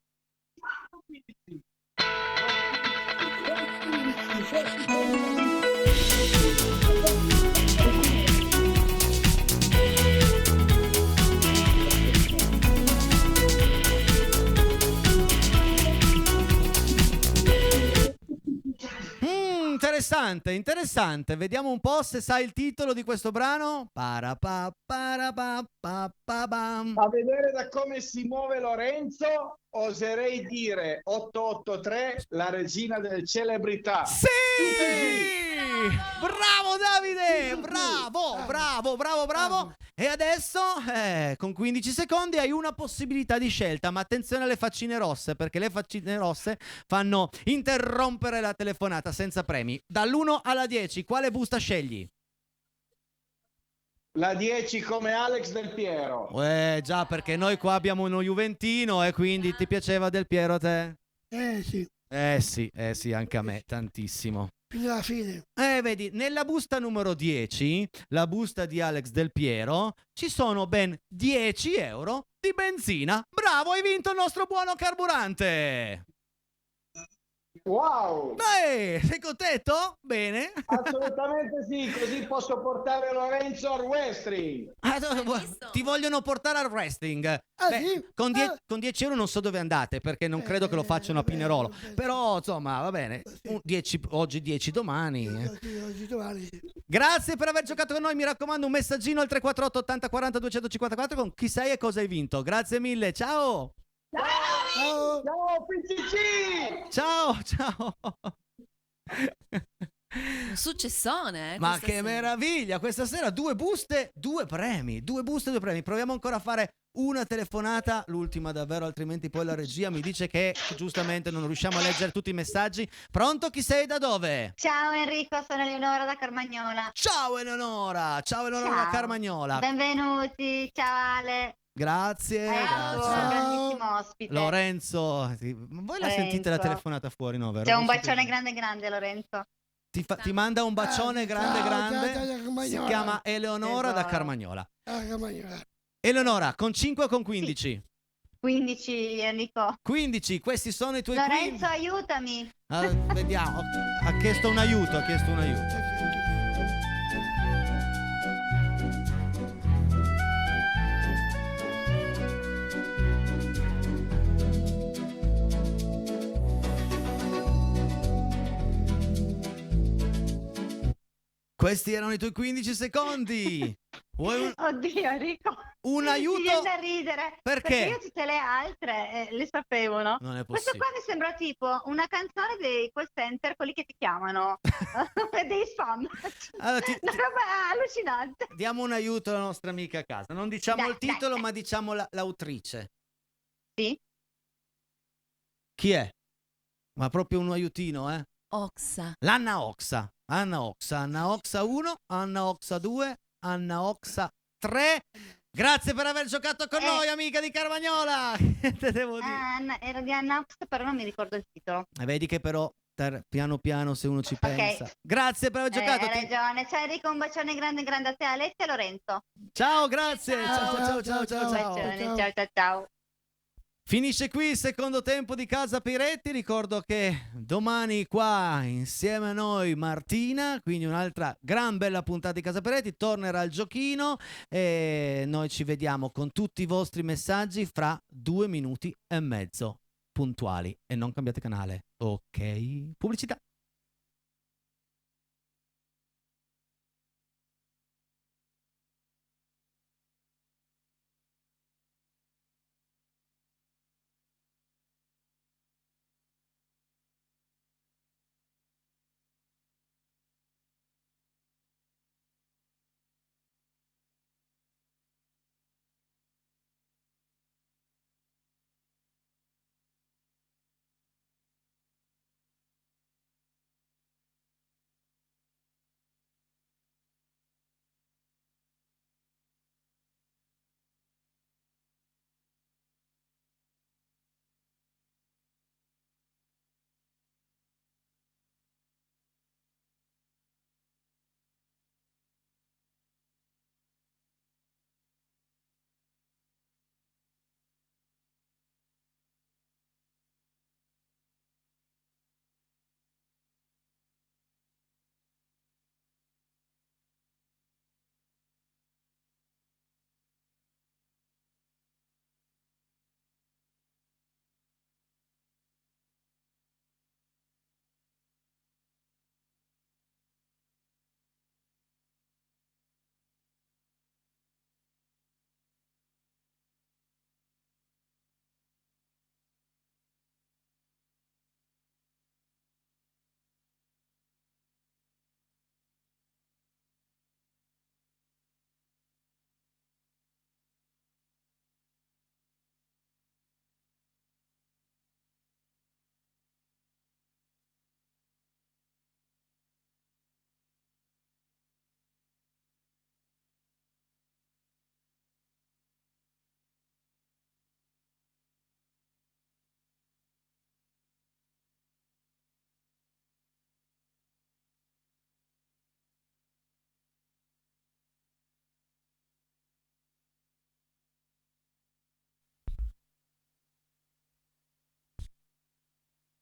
Speaker 1: Interessante, interessante. Vediamo un po' se sai il titolo di questo brano. Parapà, parapà, pa, pa, bam.
Speaker 11: A vedere da come si muove Lorenzo, oserei dire 883, la regina delle celebrità.
Speaker 1: Sì! Bravo Davide! Bravo, bravo, bravo, bravo. E adesso, con 15 secondi hai una possibilità di scelta, ma attenzione alle faccine rosse, perché le faccine rosse fanno interrompere la telefonata senza premi. Dall'1 alla 10, quale busta scegli?
Speaker 11: La 10 come Alex Del Piero.
Speaker 1: Già, perché noi qua abbiamo uno juventino e quindi ti piaceva Del Piero a te?
Speaker 2: Sì.
Speaker 1: Sì, anche a me, tantissimo.
Speaker 2: Fino alla fine.
Speaker 1: Vedi, nella busta numero 10, la busta di Alex Del Piero, ci sono ben 10 euro di benzina. Bravo, hai vinto il nostro buono carburante!
Speaker 11: Wow!
Speaker 1: Sei contento? Bene.
Speaker 11: Assolutamente sì, così posso portare Lorenzo al wrestling.
Speaker 1: Ti vogliono portare al wrestling.
Speaker 2: Sì?
Speaker 1: Con 10 euro non so dove andate, perché non credo che lo facciano a Pinerolo. Però, insomma, va bene. 10, oggi 10, domani.
Speaker 2: Oggi, domani.
Speaker 1: Grazie per aver giocato con noi. Mi raccomando, un messaggino al 348 80 40 254 con chi sei e cosa hai vinto. Grazie mille, ciao.
Speaker 2: Ciao!
Speaker 11: Ciao PCC!
Speaker 1: Ciao!
Speaker 5: Un successone,
Speaker 1: Ma
Speaker 5: questa
Speaker 1: che
Speaker 5: sera.
Speaker 1: meraviglia! Questa sera 2 buste, 2 premi. 2 buste, 2 premi. Proviamo ancora a fare una telefonata, l'ultima davvero, altrimenti poi la regia mi dice che giustamente non riusciamo a leggere tutti i messaggi. Pronto? Chi sei, da dove?
Speaker 12: Ciao Enrico, sono Eleonora da Carmagnola.
Speaker 1: Ciao Eleonora da Carmagnola.
Speaker 12: Benvenuti, ciao Ale.
Speaker 1: Grazie.
Speaker 12: Un grandissimo ospite.
Speaker 1: Lorenzo, voi la sentite la telefonata fuori, no? Vero?
Speaker 12: C'è un bacione grande Lorenzo.
Speaker 1: Ti manda un bacione grande.
Speaker 2: Ciao,
Speaker 1: Si chiama Eleonora da Carmagnola.
Speaker 2: Carmagnola.
Speaker 1: Eleonora, con 5 o con 15?
Speaker 12: Sì. 15 Enrico.
Speaker 1: 15, questi sono i tuoi
Speaker 12: Lorenzo, aiutami.
Speaker 1: Vediamo, ha chiesto un aiuto. Questi erano i tuoi 15 secondi. Vuoi
Speaker 12: Oddio Enrico.
Speaker 1: un aiuto?
Speaker 12: Mi viene da ridere.
Speaker 1: Perché?
Speaker 12: Io tutte le altre le sapevo, no?
Speaker 1: Non è
Speaker 12: Questo
Speaker 1: possibile.
Speaker 12: qua mi sembra tipo una canzone dei call center, quelli che ti chiamano, dei spam.
Speaker 1: Allora,
Speaker 12: Una roba allucinante.
Speaker 1: diamo un aiuto alla nostra amica a casa. Non diciamo
Speaker 12: Dai,
Speaker 1: il titolo,
Speaker 12: dai.
Speaker 1: ma diciamo l'autrice.
Speaker 12: Sì?
Speaker 1: Chi è? Ma proprio un aiutino, eh?
Speaker 5: Oxa.
Speaker 1: L'Anna Oxa. Anna Oxa 1, Anna Oxa 2, Anna Oxa 3. Grazie per aver giocato con noi, amica di Carmagnola. Te devo dire.
Speaker 12: Era di Anna Ox, però non mi ricordo il titolo.
Speaker 1: Vedi che però piano piano, se uno ci pensa. Grazie per aver giocato.
Speaker 12: Hai ragione. Ciao Enrico, un bacione grande a te, Alessia e Lorenzo.
Speaker 1: Ciao, grazie. Ciao.
Speaker 12: Bacione, ciao.
Speaker 1: Finisce qui il secondo tempo di Casa Piretti. Ricordo che domani qua insieme a noi Martina, quindi un'altra gran bella puntata di Casa Piretti, tornerà il giochino e noi ci vediamo con tutti i vostri messaggi fra 2 minuti e mezzo puntuali e non cambiate canale. Ok? Pubblicità.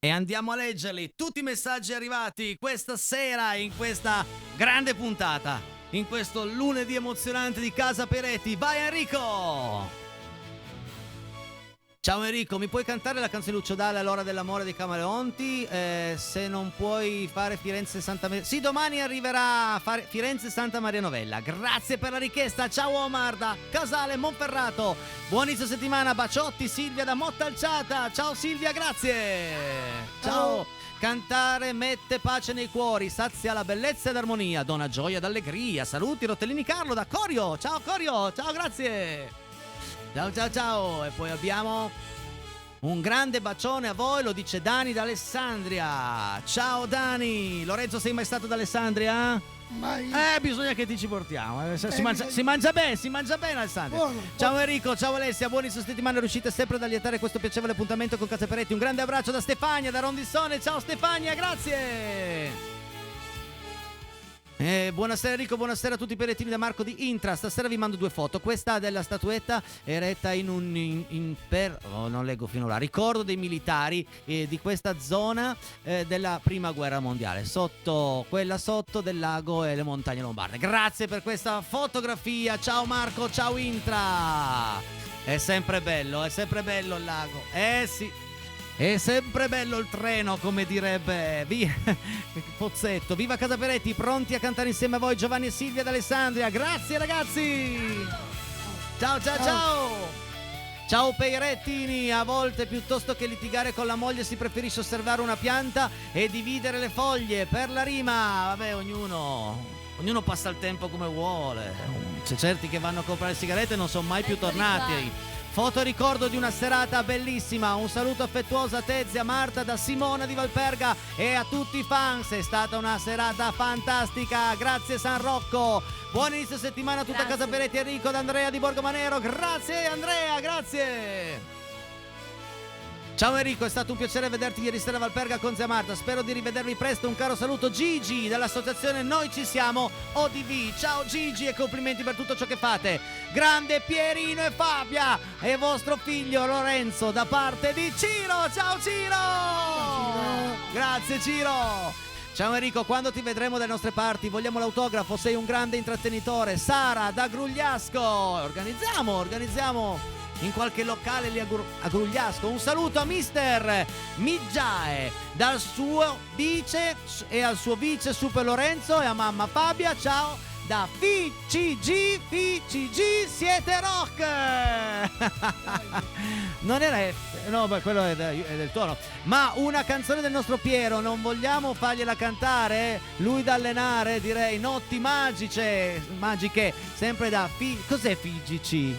Speaker 1: E andiamo a leggerli tutti i messaggi arrivati questa sera in questa grande puntata, in questo lunedì emozionante di Casa Peretti. Vai Enrico! Ciao Enrico, mi puoi cantare la canzone Lucio Dalla, L'ora dell'amore dei Camaleonti? Se non puoi fare Firenze Santa Maria... Sì, domani arriverà Firenze Santa Maria Novella. Grazie per la richiesta. Ciao Omar da Casale Monferrato. Buon inizio settimana, baciotti. Silvia da Mottalciata. Ciao Silvia, grazie. Ciao. Cantare mette pace nei cuori, sazia la bellezza ed armonia, dona gioia ed allegria. Saluti Rottellini Carlo da Corio. Ciao Corio, ciao, grazie. Ciao ciao ciao. E poi abbiamo un grande bacione a voi, lo dice Dani da Alessandria. Ciao Dani. Lorenzo, sei mai stato da Alessandria?
Speaker 2: Mai.
Speaker 1: Bisogna che ti ci portiamo. Si mangia bene Alessandria.
Speaker 2: Buono.
Speaker 1: Ciao Enrico, ciao Alessia, buoni settimana, riuscite sempre ad allietare questo piacevole appuntamento con Casa Peretti. Un grande abbraccio da Stefania da Rondissone. Ciao Stefania, grazie. Buonasera Enrico, buonasera a tutti i perettini da Marco di Intra. Stasera vi mando 2 foto. Questa della statuetta eretta in un non leggo fino là. Ricordo dei militari di questa zona della prima guerra mondiale. Quella sotto del lago e le montagne lombarde. Grazie per questa fotografia. Ciao Marco, ciao Intra. È sempre bello il lago. Sì. È sempre bello il treno, come direbbe Pozzetto. Viva Casa Peretti, pronti a cantare insieme a voi Giovanni e Silvia d'Alessandria. Grazie ragazzi. Ciao ciao ciao. Ciao Peirettini. A volte piuttosto che litigare con la moglie si preferisce osservare una pianta e dividere le foglie per la rima. Vabbè, ognuno passa il tempo come vuole. C'è certi che vanno a comprare sigarette e non sono mai più tornati. Foto ricordo di una serata bellissima. Un saluto affettuoso a Tezia, Marta da Simona di Valperga e a tutti i fans. È stata una serata fantastica. Grazie San Rocco. Buon inizio settimana a tutta Casa Peretti. Enrico da Andrea di Borgomanero. Grazie Andrea, grazie. Ciao Enrico, è stato un piacere vederti ieri sera a Valperga con zia Marta. Spero di rivedervi presto. Un caro saluto Gigi dall'associazione Noi Ci Siamo ODV. Ciao Gigi e complimenti per tutto ciò che fate. Grande Pierino e Fabia e vostro figlio Lorenzo da parte di Ciro. Ciao Ciro. Grazie Ciro. Ciao Enrico, quando ti vedremo dalle nostre parti? Vogliamo l'autografo, sei un grande intrattenitore. Sara da Grugliasco. Organizziamo in qualche locale lì a Grugliasco. Un saluto a mister Miggiae dal suo vice e al suo vice Super Lorenzo e a mamma Fabia. Ciao da FCG siete rock. Non era no, beh, quello è del tono. Ma una canzone del nostro Piero non vogliamo fargliela cantare? Lui da allenare, direi notti magiche sempre da cos'è FGC?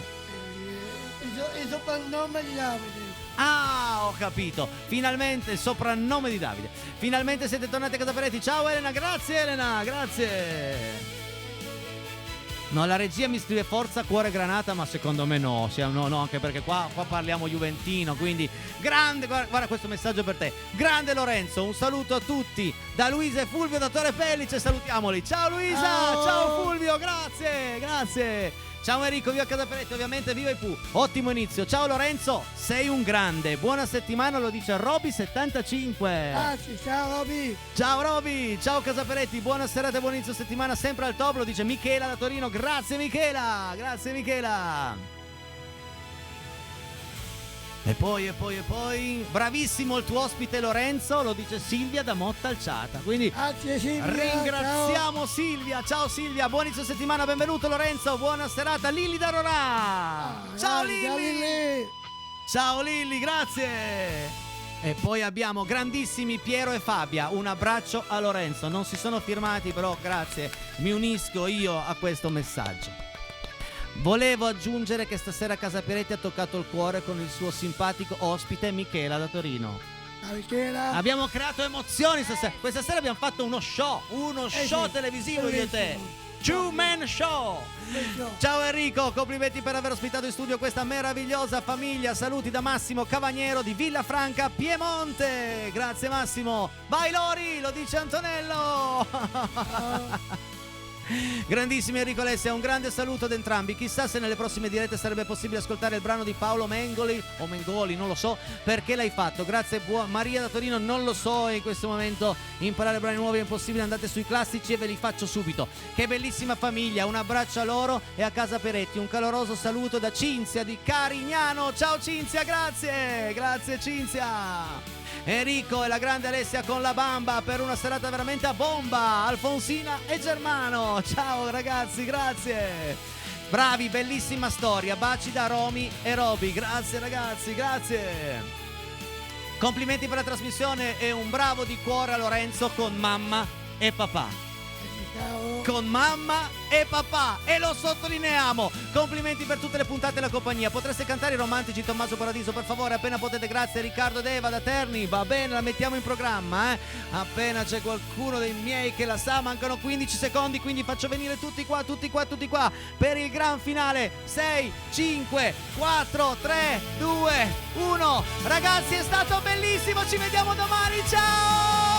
Speaker 2: Il soprannome di Davide.
Speaker 1: Ah, ho capito. Finalmente il soprannome di Davide. Finalmente siete tornati a Casa Peretti. Ciao Elena, grazie Elena, grazie. No, la regia mi scrive forza cuore granata, ma secondo me no, anche perché qua parliamo juventino, quindi grande, guarda questo messaggio per te. Grande Lorenzo, un saluto a tutti da Luisa e Fulvio da Torre Pellice, salutiamoli. Ciao Luisa, ciao Fulvio, grazie. Ciao Enrico, viva Casa Peretti, ovviamente viva i Pooh. Ottimo inizio. Ciao Lorenzo, sei un grande. Buona settimana, lo dice Roby75.
Speaker 2: Ciao Roby.
Speaker 1: Ciao Roby, ciao Casa Peretti, buona serata e buon inizio settimana sempre al top, lo dice Michela da Torino. Grazie Michela. E poi bravissimo il tuo ospite Lorenzo, lo dice Silvia da Mottalciata. Quindi ringraziamo Silvia. Ciao Silvia, buon inizio settimana, benvenuto Lorenzo, buona serata. Lilli da Rorà. Ciao Lilli. Ciao Lilli, grazie. E poi abbiamo grandissimi Piero e Fabia. Un abbraccio a Lorenzo. Non si sono firmati, però grazie. Mi unisco io a questo messaggio. Volevo aggiungere che stasera Casa Peretti ha toccato il cuore con il suo simpatico ospite Michela da Torino.
Speaker 2: Michela.
Speaker 1: Abbiamo creato emozioni stasera. Questa sera abbiamo fatto uno show televisivo io e te. Two Man Show. Ciao Enrico, complimenti per aver ospitato in studio questa meravigliosa famiglia. Saluti da Massimo Cavagnero di Villafranca, Piemonte. Grazie Massimo. Vai Lori, lo dice Antonello. Grandissimo Enrico Alessia, un grande saluto ad entrambi. Chissà se nelle prossime dirette sarebbe possibile ascoltare il brano di Paolo Mengoli o Mengoli, non lo so. Perché l'hai fatto? Grazie Maria da Torino, non lo so, in questo momento imparare brani nuovi è impossibile, andate sui classici e ve li faccio subito. Che bellissima famiglia, un abbraccio a loro e a casa Peretti, un caloroso saluto da Cinzia di Carignano. Ciao Cinzia, grazie Cinzia. Enrico e la grande Alessia con la bamba per una serata veramente a bomba. Alfonsina e Germano, ciao ragazzi, grazie. Bravi, bellissima storia. Baci da Romy e Roby, grazie ragazzi, grazie. Complimenti per la trasmissione e un bravo di cuore a Lorenzo con mamma e papà. Con mamma e papà, e lo sottolineiamo. Complimenti per tutte le puntate della compagnia. Potreste cantare i romantici Tommaso Paradiso, per favore, appena potete? Grazie. Riccardo Deva da Terni, va bene, la mettiamo in programma, appena c'è qualcuno dei miei che la sa. Mancano 15 secondi, quindi faccio venire tutti qua per il gran finale. 6, 5, 4, 3, 2, 1. Ragazzi, è stato bellissimo, ci vediamo domani, ciao.